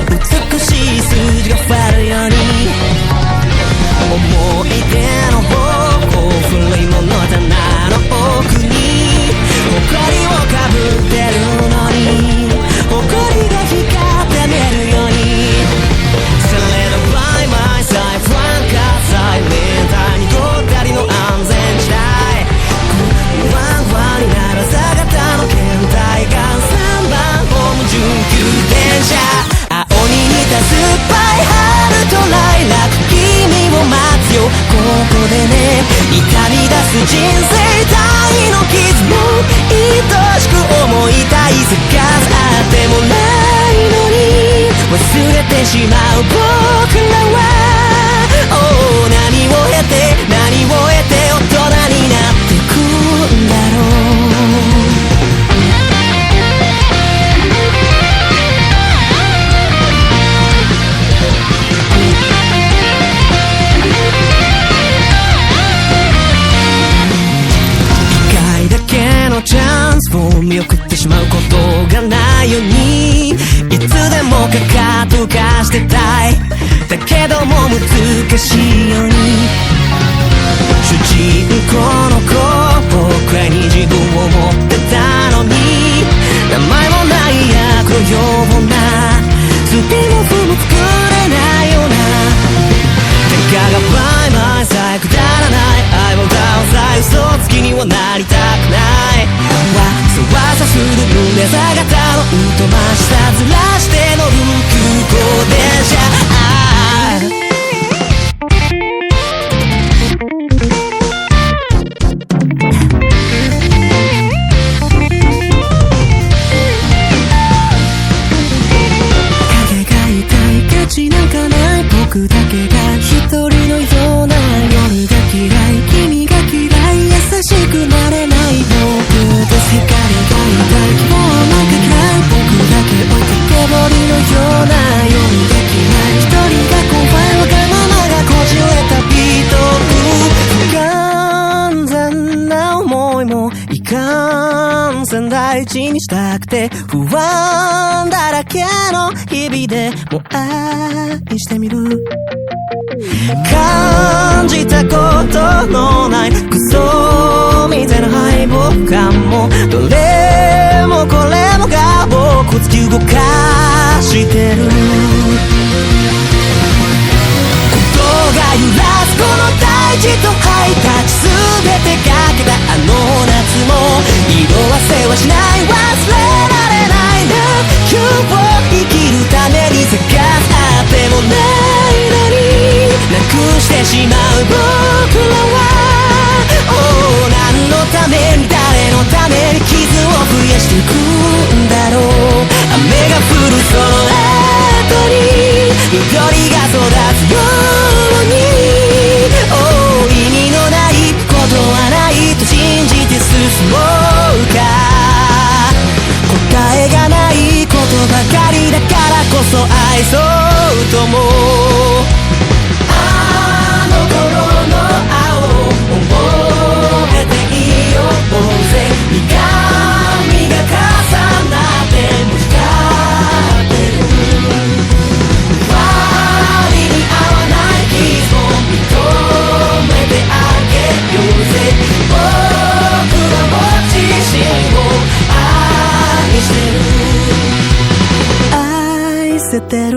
美しい数字が増えるように思い出の方向古いもの棚の奥に埃をかぶってるのに埃が光って見えるように Surrender by my side フランカーサイレンターにごったりの安全地帯ワンワンになる朝方の検体が3番ホーム準急電車青に似た酸っぱい春とライラック君を待つよここでね痛み出す人生体の傷も愛しく思いたい探すあってもないのに忘れてしまう僕らは、oh、何を経て何を得て大人になってくんだろうチャンスを見送ってしまうことがないようにいつでもかかとかしてたいだけども難しいように主人公の子僕らに自分を持ってたのに名前もない役のようなスピンオフも作れないようなたかがバイマイさえくだらない愛を倒さ嘘つきにはなりたくないわざする胸坂の疎ましさずらして乗る空港電車影が痛い価値なんかない僕だけが一人のような夜が嫌い君が嫌い優しくなれない僕です光が痛い希望なんか嫌い僕だけ置いてけぼりのような夜が嫌い一人が怖いわがままがこじれたビート不完全な思いもいかんせん大事にしたくて不安だらけの日々でも愛してみる感じたことのないクソみたいな敗北感もどれもこれもが僕を突き動かしてることが揺らすこの大地とハイタッチ全てかけたあの夏も色あせはしない忘れられないな今日を生きるために探すあってもないのになくしてしまう僕らは、oh、何のために誰のために傷を増やしていくんだろう雨が降るその後に緑が育つように、oh、意味のないことはないと信じて進もうか答えがないことばかりだからこそ愛そうと思う愛せてる